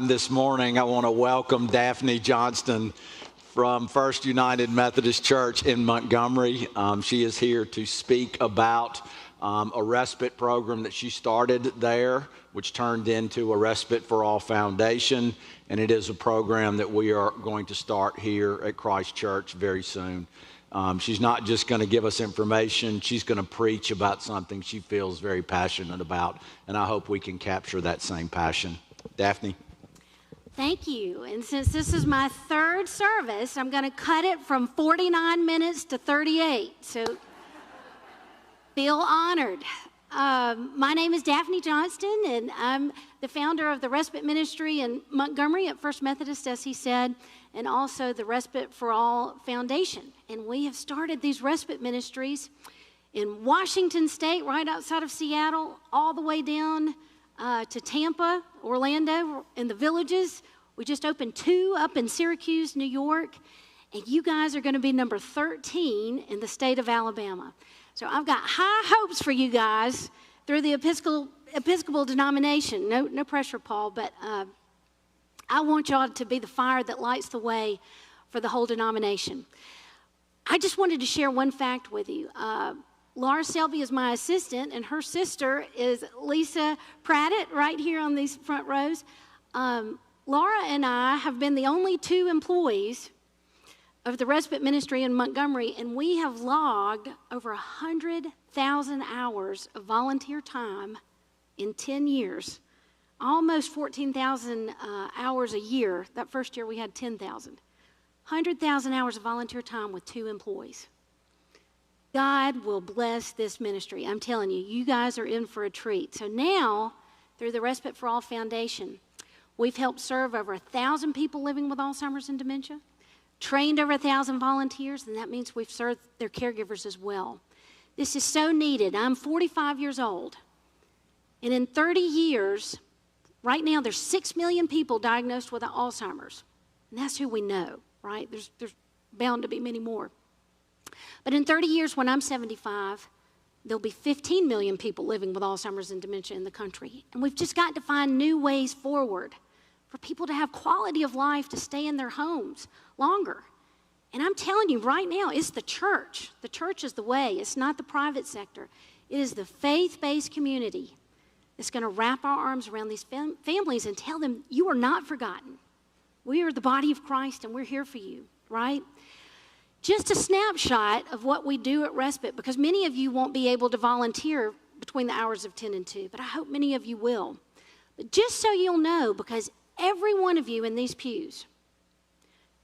This morning, I want to welcome Daphne Johnston from First United Methodist Church in Montgomery. She is here to speak about a respite program that she started there, which turned into a Respite for All Foundation, and it is a program that we are going to start here at Christ Church very soon. She's not just going to give us information, she's going to preach about something she feels very passionate about, and I hope we can capture that same passion. Daphne? Thank you. And since this is my third service, I'm going to cut it from 49 minutes to 38. So feel honored. My name is Daphne Johnston, and I'm the founder of the Respite Ministry in Montgomery at First Methodist, as he said, and also the Respite for All Foundation. And we have started these respite ministries in Washington State, right outside of Seattle, all the way down to Tampa, Orlando, in the villages. We just opened 2 up in Syracuse, New York, and you guys are going to be number 13 in the state of Alabama. So I've got high hopes for you guys through the Episcopal denomination. No pressure, Paul, but I want y'all to be the fire that lights the way for the whole denomination. I just wanted to share one fact with you. Laura Selby is my assistant, and her sister is Lisa Pratt, right here on these front rows. Laura and I have been the only 2 employees of the Respite Ministry in Montgomery, and we have logged over 100,000 hours of volunteer time in 10 years. Almost 14,000 hours a year. That first year we had 10,000. 100,000 hours of volunteer time with 2 employees. God will bless this ministry. I'm telling you, you guys are in for a treat. So now, through the Respite for All Foundation, we've helped serve over 1,000 people living with Alzheimer's and dementia, trained over 1,000 volunteers, and that means we've served their caregivers as well. This is so needed. I'm 45 years old, and in 30 years, right now there's 6 million people diagnosed with Alzheimer's, and that's who we know, right? There's bound to be many more. But in 30 years, when I'm 75, there'll be 15 million people living with Alzheimer's and dementia in the country. And we've just got to find new ways forward for people to have quality of life, to stay in their homes longer. And I'm telling you right now, it's the church. The church is the way. It's not the private sector. It is the faith-based community that's going to wrap our arms around these families and tell them, you are not forgotten. We are the body of Christ, and we're here for you, right? Just a snapshot of what we do at Respite, because many of you won't be able to volunteer between the hours of 10 and 2, but I hope many of you will. But just so you'll know, because every one of you in these pews,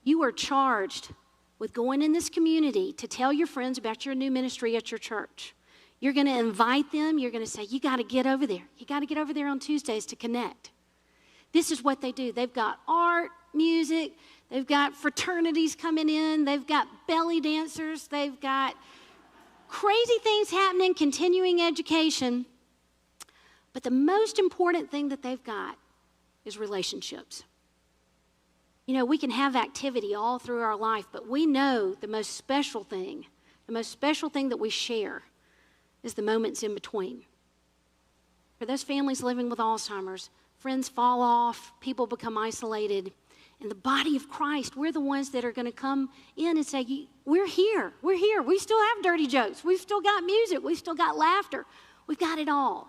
you are charged with going in this community to tell your friends about your new ministry at your church. You're going to invite them. You're going to say, you got to get over there. You got to get over there on Tuesdays to connect. This is what they do. They've got art, music. They've got fraternities coming in. They've got belly dancers. They've got crazy things happening, continuing education. But the most important thing that they've got is relationships. You know, we can have activity all through our life, but we know the most special thing that we share is the moments in between. For those families living with Alzheimer's, friends fall off, people become isolated. In the body of Christ, we're the ones that are going to come in and say, we're here. We still have dirty jokes. We've still got music. We've still got laughter. We've got it all.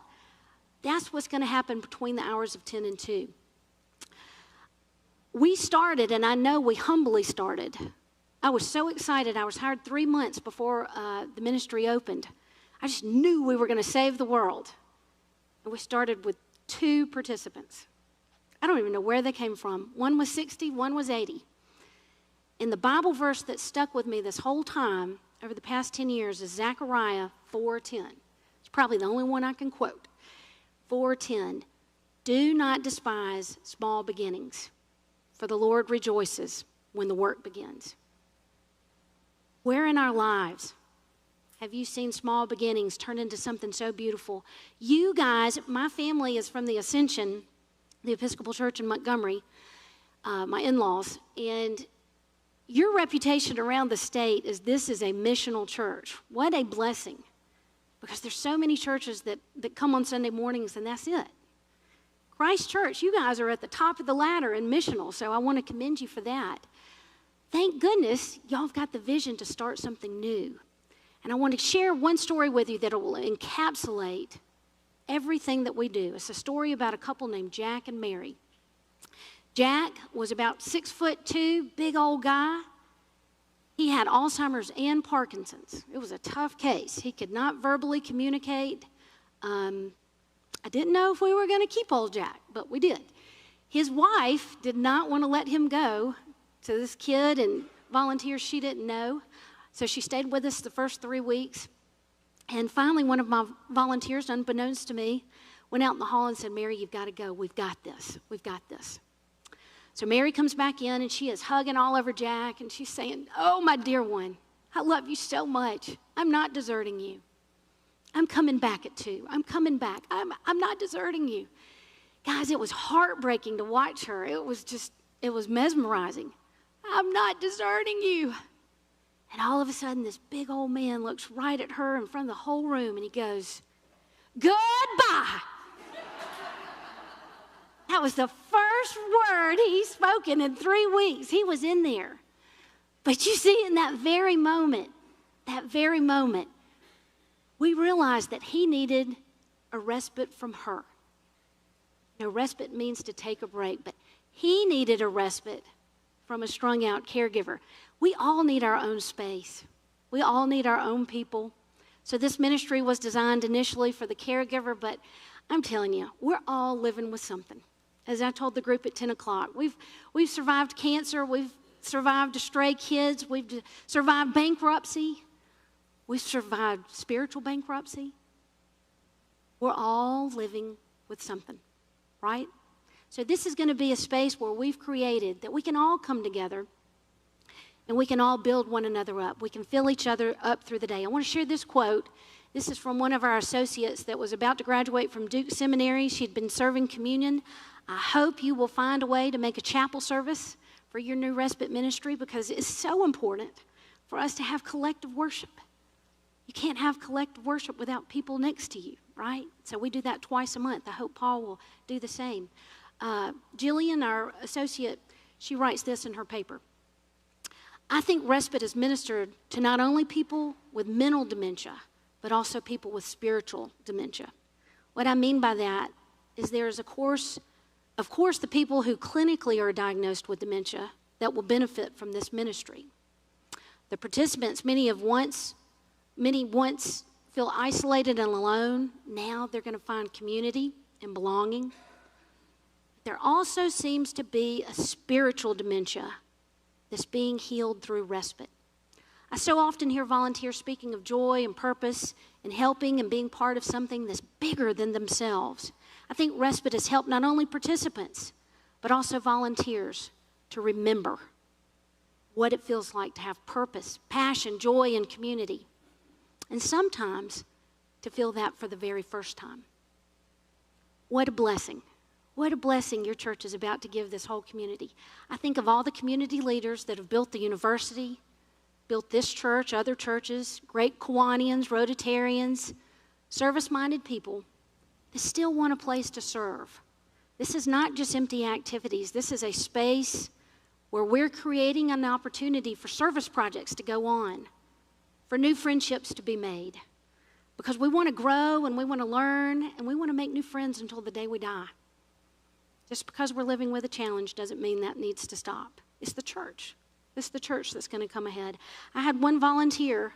That's what's going to happen between the hours of 10 and 2. We started, and I know we humbly started. I was so excited. I was hired 3 months before the ministry opened. I just knew we were going to save the world. And we started with 2 participants. I don't even know where they came from. One was 60, one was 80. And the Bible verse that stuck with me this whole time over the past 10 years is Zechariah 4:10. It's probably the only one I can quote. 4:10. Do not despise small beginnings, for the Lord rejoices when the work begins. Where in our lives have you seen small beginnings turn into something so beautiful? You guys, my family is from the Ascension, the Episcopal Church in Montgomery, my in-laws, and your reputation around the state is this is a missional church. What a blessing, because there's so many churches that come on Sunday mornings and that's it. Christ Church, you guys are at the top of the ladder in missional, so I want to commend you for that. Thank goodness y'all have got the vision to start something new. And I want to share one story with you that will encapsulate everything that we do. It's a story about a couple named Jack and Mary. Jack was about 6'2", big old guy. He had Alzheimer's and Parkinson's. It was a tough case. He could not verbally communicate. I didn't know if we were going to keep old Jack, but we did. His wife did not want to let him go to this kid and volunteers she didn't know. So she stayed with us the first 3 weeks. And finally, one of my volunteers, unbeknownst to me, went out in the hall and said, Mary, you've got to go. We've got this. We've got this. So Mary comes back in, and she is hugging all over Jack, and she's saying, oh, my dear one, I love you so much. I'm not deserting you. I'm coming back at 2. I'm coming back. I'm not deserting you. Guys, it was heartbreaking to watch her. It was mesmerizing. I'm not deserting you. And all of a sudden, this big old man looks right at her in front of the whole room, and he goes, goodbye. That was the first word he's spoken in 3 weeks. He was in there. But you see, in that very moment, we realized that he needed a respite from her. Now, respite means to take a break, but he needed a respite from a strung-out caregiver. We all need our own space. We all need our own people. So this ministry was designed initially for the caregiver, but I'm telling you, we're all living with something. As I told the group at 10 o'clock, we've survived cancer, we've survived stray kids, we've survived bankruptcy, we've survived spiritual bankruptcy. We're all living with something, right? So this is going to be a space where we've created that we can all come together and we can all build one another up. We can fill each other up through the day. I want to share this quote. This is from one of our associates that was about to graduate from Duke Seminary. She'd been serving communion. I hope you will find a way to make a chapel service for your new respite ministry, because it's so important for us to have collective worship. You can't have collective worship without people next to you, right? So we do that twice a month. I hope Paul will do the same. Jillian, our associate, she writes this in her paper. I think respite is ministered to not only people with mental dementia, but also people with spiritual dementia. What I mean by that is there is of course, the people who clinically are diagnosed with dementia that will benefit from this ministry. The participants, many once feel isolated and alone. Now they're going to find community and belonging. There also seems to be a spiritual dementia that's being healed through respite. I so often hear volunteers speaking of joy and purpose and helping and being part of something that's bigger than themselves. I think respite has helped not only participants, but also volunteers to remember what it feels like to have purpose, passion, joy, and community. And sometimes to feel that for the very first time. What a blessing. What a blessing your church is about to give this whole community. I think of all the community leaders that have built the university, built this church, other churches, great Kiwanians, Rotarians, service-minded people that still want a place to serve. This is not just empty activities. This is a space where we're creating an opportunity for service projects to go on, for new friendships to be made, because we want to grow and we want to learn and we want to make new friends until the day we die. Just because we're living with a challenge doesn't mean that needs to stop. It's the church. It's the church that's going to come ahead. I had one volunteer.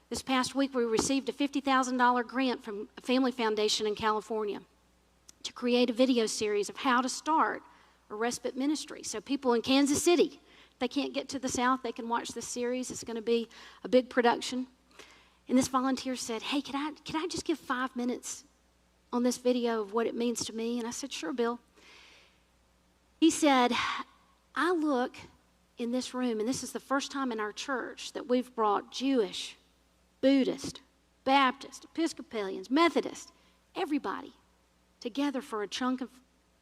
This past week, we received a $50,000 grant from a family foundation in California to create a video series of how to start a respite ministry. So people in Kansas City, if they can't get to the South, they can watch this series. It's going to be a big production. And this volunteer said, hey, can I just give 5 minutes on this video of what it means to me? And I said, sure, Bill. He said, I look in this room, and this is the first time in our church that we've brought Jewish, Buddhist, Baptist, Episcopalians, Methodist, everybody together for a chunk of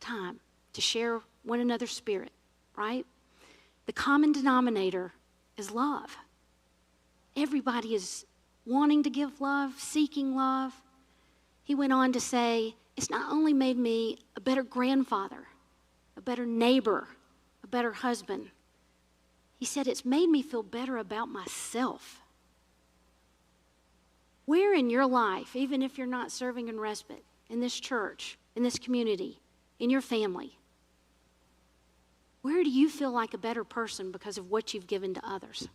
time to share one another's spirit, right? The common denominator is love. Everybody is wanting to give love, seeking love. He went on to say, it's not only made me a better grandfather, a better neighbor, a better husband. He said it's made me feel better about myself. Where in your life, even if you're not serving in respite, in this church, in this community, in your family, where do you feel like a better person because of what you've given to others?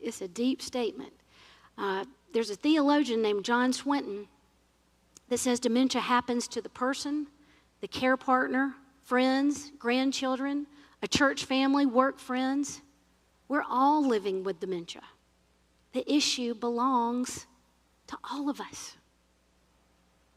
It's a deep statement. There's a theologian named John Swinton that says dementia happens to the person, the care partner, friends, grandchildren, a church family, work friends. We're all living with dementia. The issue belongs to all of us.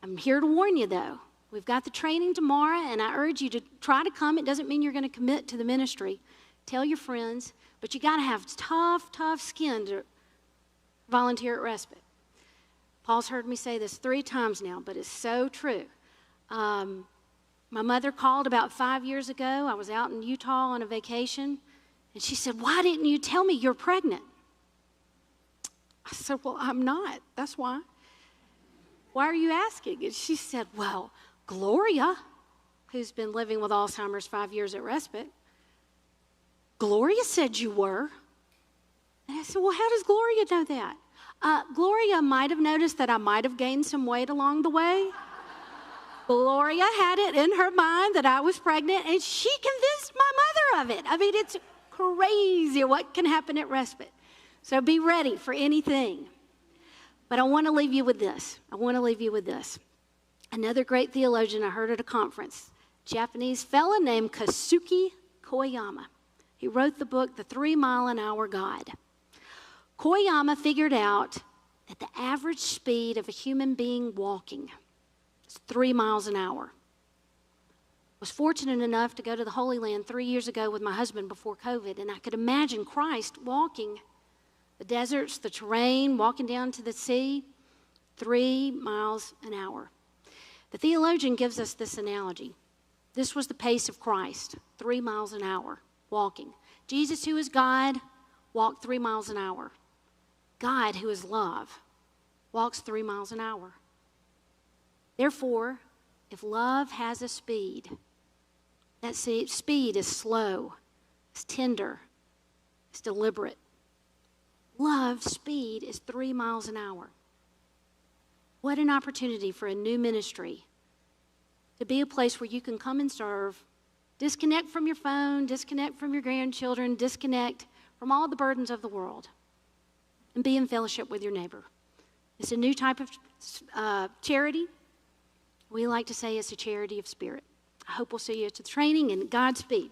I'm here to warn you, though. We've got the training tomorrow, and I urge you to try to come. It doesn't mean you're going to commit to the ministry. Tell your friends, but you got to have tough skin to volunteer at respite. Paul's heard me say this 3 times now, but it's so true. My mother called about 5 years ago. I was out in Utah on a vacation, and she said, "Why didn't you tell me you're pregnant?" I said, "Well, I'm not. That's why." "Why are you asking?" And she said, "Well, Gloria, who's been living with Alzheimer's 5 years at respite, Gloria said you were." And I said, "Well, how does Gloria know that?" Gloria might have noticed that I might have gained some weight along the way. Gloria had it in her mind that I was pregnant, and she convinced my mother of it. I mean, it's crazy what can happen at respite. So be ready for anything. But I want to leave you with this. Another great theologian I heard at a conference, Japanese fellow named Kasuki Koyama. He wrote the book, The 3 Mile an Hour God. Koyama figured out that the average speed of a human being walking is 3 miles an hour. I was fortunate enough to go to the Holy Land 3 years ago with my husband before COVID, and I could imagine Christ walking the deserts, the terrain, walking down to the sea, 3 miles an hour. The theologian gives us this analogy. This was the pace of Christ, 3 miles an hour, walking. Jesus, who is God, walked 3 miles an hour. God, who is love, walks 3 miles an hour. Therefore, if love has a speed, that speed is slow, it's tender, it's deliberate. Love's speed is 3 miles an hour. What an opportunity for a new ministry to be a place where you can come and serve, disconnect from your phone, disconnect from your grandchildren, disconnect from all the burdens of the world, and be in fellowship with your neighbor. It's a new type of charity. We like to say it's a charity of spirit. I hope we'll see you at the training, and Godspeed.